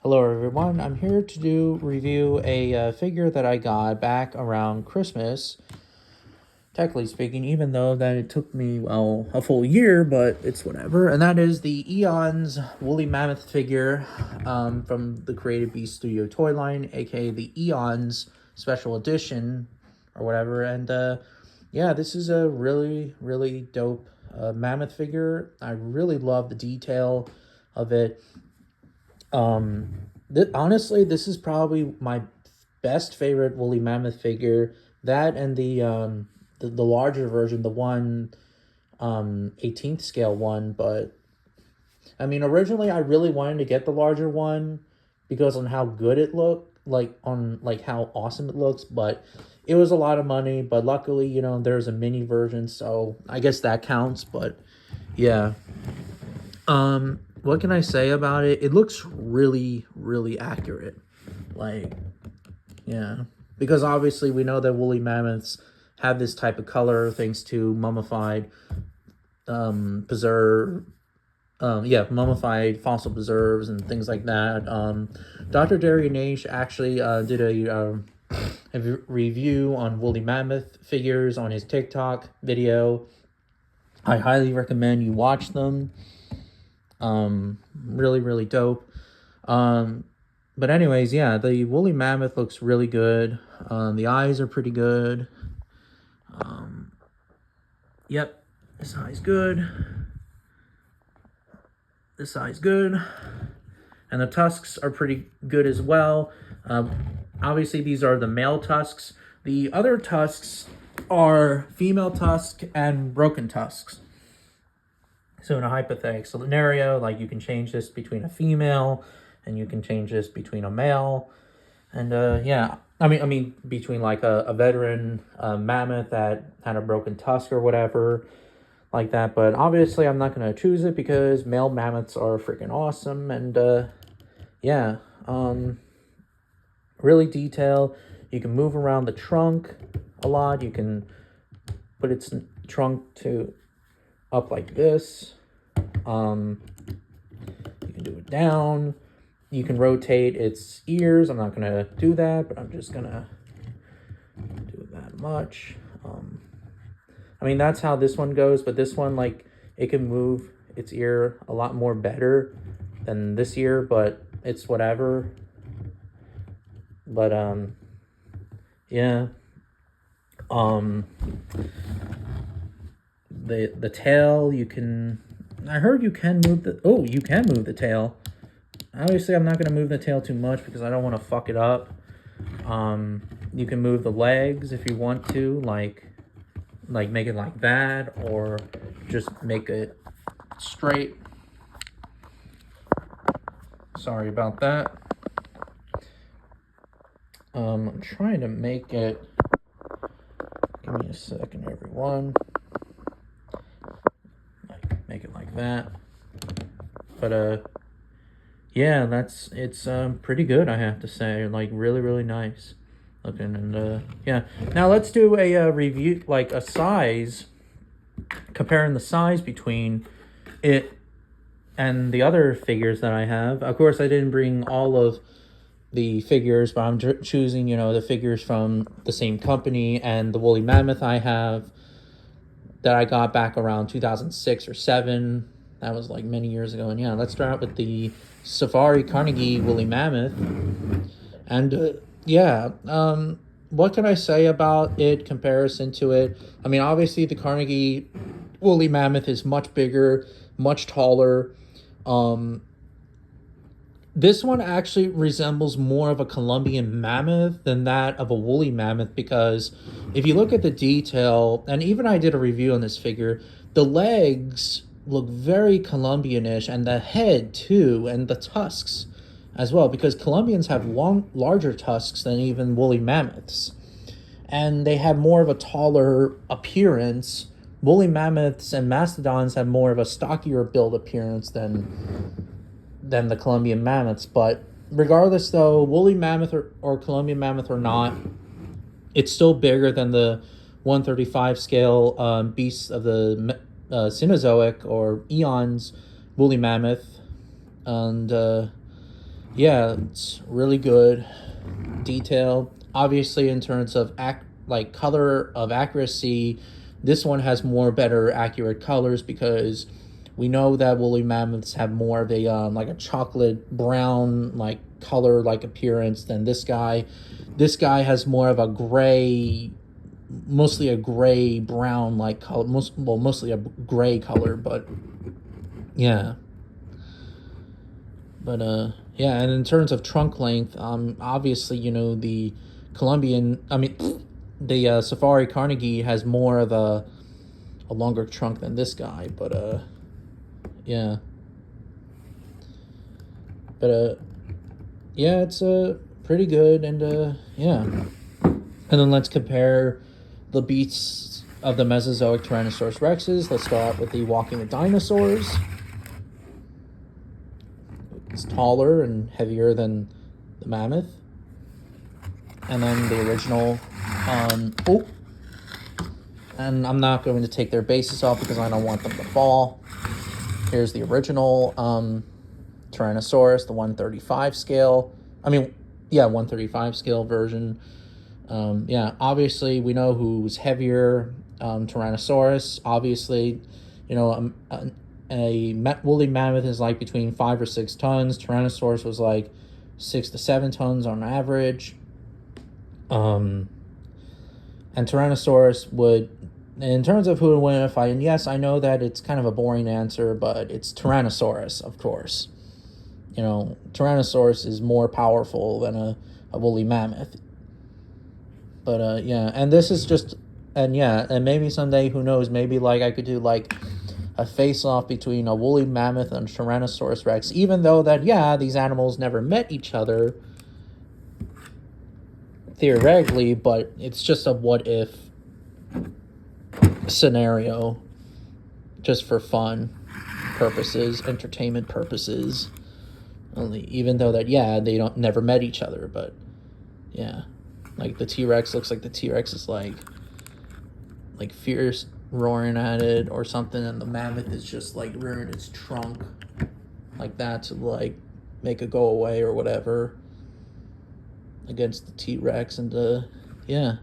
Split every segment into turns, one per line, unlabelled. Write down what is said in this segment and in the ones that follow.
Hello everyone, I'm here to review a figure that I got back around Christmas. Technically speaking, even though that it took me, well, a full year, but it's whatever. And that is the Eons woolly mammoth figure from the Creative Beast Studio toy line, aka the Eons special edition or whatever. And yeah, this is a really dope mammoth figure. I really love the detail of it. Honestly, this is probably my best favorite woolly mammoth figure. That and the larger version, the one 18th scale one. But I mean, originally I really wanted to get the larger one because on how good it looked, like how awesome it looks. But it was a lot of money. But luckily, there's a mini version, so I guess that counts. But yeah. What can I say about it? It looks really accurate. Like, yeah. Because obviously we know that woolly mammoths have this type of color thanks to mummified, mummified fossil preserves and things like that. Dr. Derry Nash actually did a review on woolly mammoth figures on his TikTok video. I highly recommend you watch them. Really dope. But anyways, yeah, the woolly mammoth looks really good. The eyes are pretty good. Yep, this eye's good. This eye's good. And the tusks are pretty good as well. Obviously, these are the male tusks. The other tusks are female tusk and broken tusks. So in a hypothetical scenario, like you can change this between a female and you can change this between a male. And yeah, I mean between like a veteran mammoth that had a broken tusk or whatever like that. But obviously I'm not going to choose it because male mammoths are freaking awesome. And yeah, really detailed. You can move around the trunk a lot. You can put its trunk to up like this. You can do it down. You can rotate its ears. I'm not gonna do that, but I'm just gonna do it that much. I mean, that's how this one goes, but this one, like, it can move its ear a lot more better than this ear, but it's whatever. But yeah. The tail, you can, I heard you can move you can move the tail. Obviously I'm not going to move the tail too much because I don't want to fuck it up. You can move the legs if you want to, like make it like that, or just make it straight. Sorry about that. I'm trying to make it, give me a second everyone. Make it like that. But yeah, it's pretty good, I have to say. Like, really nice looking. And yeah, now let's do a review, like a size, comparing the size between it and the other figures that I have. Of course, I didn't bring all of the figures, but I'm choosing, the figures from the same company. And the woolly mammoth I have that I got back around 2006 or 7. That was like many years ago. And yeah, let's start out with the Safari Carnegie woolly mammoth. And yeah, what can I say about it comparison to it? I mean, obviously the Carnegie woolly mammoth is much bigger, much taller. This one actually resembles more of a Colombian mammoth than that of a woolly mammoth, because if you look at the detail, and even I did a review on this figure, the legs look very Colombian-ish, and the head too, and the tusks as well, because Colombians have larger tusks than even woolly mammoths. And they have more of a taller appearance. Woolly mammoths and mastodons have more of a stockier build appearance than the Colombian mammoths. But regardless though, woolly mammoth or Colombian mammoth or not, it's still bigger than the 135 scale beasts of the Cenozoic or Eons woolly mammoth. And yeah, it's really good detail. Obviously, in terms of color of accuracy, this one has more better accurate colors because we know that woolly mammoths have more of a like a chocolate brown like color like appearance than this guy. This guy has more of a gray, mostly a gray brown like color, mostly a gray color, but yeah. But yeah, and in terms of trunk length, obviously, you know, the Colombian, I mean, the Safari Carnegie has more of a longer trunk than this guy, but yeah. But yeah, it's pretty good, and yeah. And then let's compare the beasts of the Mesozoic Tyrannosaurus rexes. Let's start out with the walking the dinosaurs. It's taller and heavier than the mammoth. And then the original, and I'm not going to take their bases off because I don't want them to fall. Here's the original Tyrannosaurus, the 135 scale. I mean, yeah, 135 scale version. Yeah, obviously we know who's heavier. Tyrannosaurus, obviously, you know, a woolly mammoth is like between 5 or 6 tons. Tyrannosaurus was like 6 to 7 tons on average. And Tyrannosaurus would, in terms of who would win in a fight, and yes, I know that it's kind of a boring answer, but it's Tyrannosaurus, of course. You know, Tyrannosaurus is more powerful than a woolly mammoth. But yeah, and this is just, and yeah, and maybe someday, who knows, maybe like I could do like a face-off between a woolly mammoth and Tyrannosaurus rex, even though that, yeah, these animals never met each other, theoretically, but it's just a what-if scenario, just for fun purposes, entertainment purposes, only, even though that, yeah, they never met each other, but yeah, like the T-Rex looks like the T-Rex is like fierce roaring at it or something, and the mammoth is just like rearing its trunk like that to like make it go away or whatever against the T-Rex. And yeah,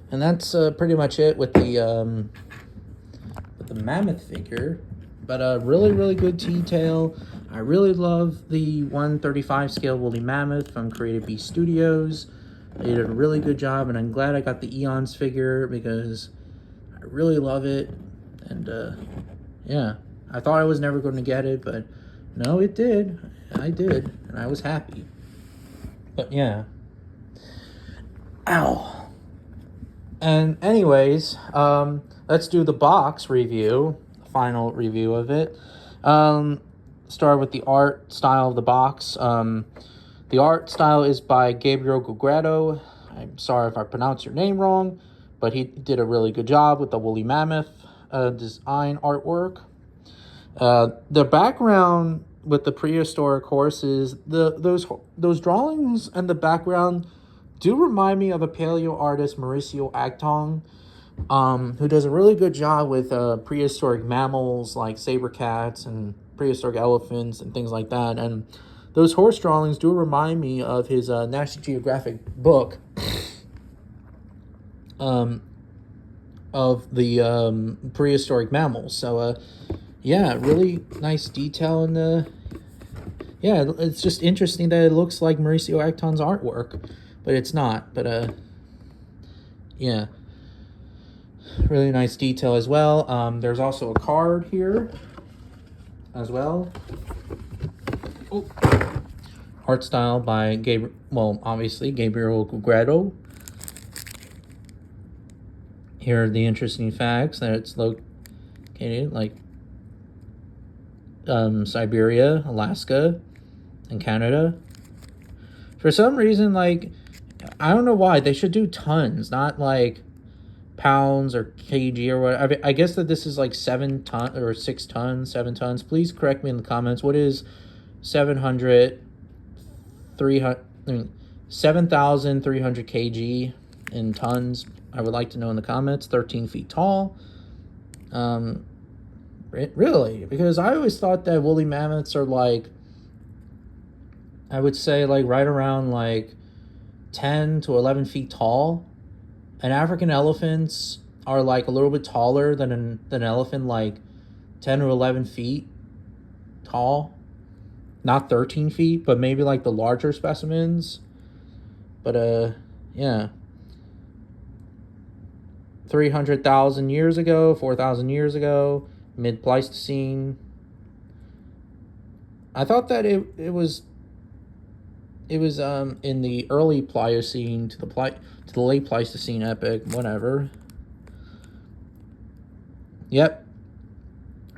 and that's pretty much it with the mammoth figure. But really good detail. I really love the 135 scale woolly mammoth from Creative Beast Studios. They did a really good job, and I'm glad I got the Eons figure because I really love it. And yeah, I thought I was never going to get it, but no, it did. I did, and I was happy. But yeah. Ow. And anyways, let's do the box review, final review of it. Start with the art style of the box. The art style is by Gabriel Gugrado. I'm sorry if I pronounced your name wrong, but he did a really good job with the woolly mammoth design artwork. The background with the prehistoric horses, those drawings and the background do remind me of a paleo artist, Mauricio Actong, who does a really good job with prehistoric mammals like saber cats and prehistoric elephants and things like that. And those horse drawings do remind me of his National Geographic book of the prehistoric mammals. So yeah, really nice detail, and yeah, it's just interesting that it looks like Mauricio Acton's artwork, but it's not. But yeah, really nice detail as well. There's also a card here as well. Oh. Art style by Gabriel, well, obviously Gabriel Gugrado. Here are the interesting facts that it's located like Siberia, Alaska, and Canada. For some reason, like, I don't know why, they should do tons, not like pounds or kg or whatever. I guess that this is like 7 tons or 6 tons, 7 tons. Please correct me in the comments. What is 7,300 kg in tons? I would like to know in the comments. 13 feet tall. Really? Because I always thought that woolly mammoths are like, I would say like right around like 10 to 11 feet tall. And African elephants are like a little bit taller than an elephant, like 10 or 11 feet tall. Not 13 feet, but maybe like the larger specimens. But yeah. 300,000 years ago, 4,000 years ago, mid Pleistocene. I thought that it was in the early Pliocene to the late Pleistocene epoch, whatever. Yep.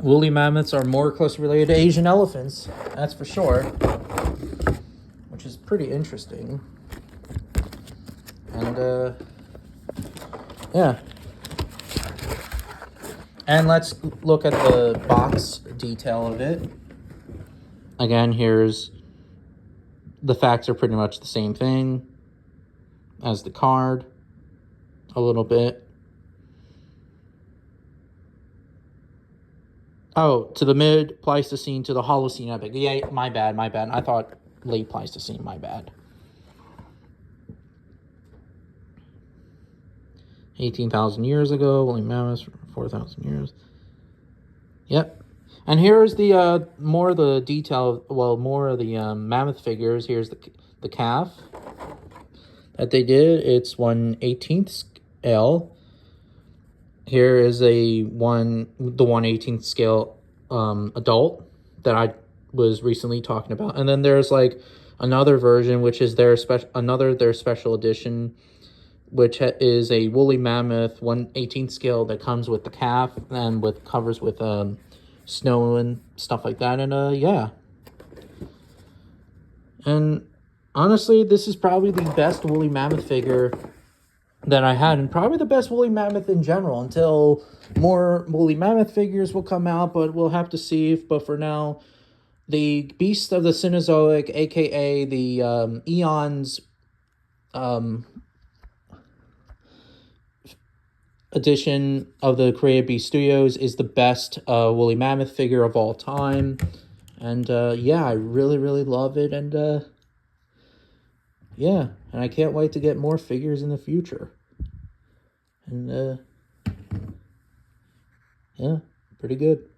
Woolly mammoths are more closely related to Asian elephants, that's for sure. Which is pretty interesting. And yeah. And let's look at the box detail of it. Again, here's the facts are pretty much the same thing as the card, a little bit. Oh, to the mid Pleistocene to the Holocene epoch. Yeah, my bad. I thought late Pleistocene, my bad. 18,000 years ago, woolly mammoths, 4,000 years. Yep. And here's the more of the detail, well, more of the mammoth figures. Here's the calf that they did. It's 1/18 scale. Here is the 1/18 scale adult that I was recently talking about. And then there's like another version, which is their special edition, which is a woolly mammoth 1/18 scale that comes with the calf and with covers with snow and stuff like that. And yeah. And honestly, this is probably the best woolly mammoth figure that I had, and probably the best woolly mammoth in general, until more woolly mammoth figures will come out, but we'll have to see. But for now, the Beast of the Cenozoic, aka the Eons edition of the Creative Beast Studios, is the best woolly mammoth figure of all time. And yeah, I really, really love it. And yeah, and I can't wait to get more figures in the future. And yeah, pretty good.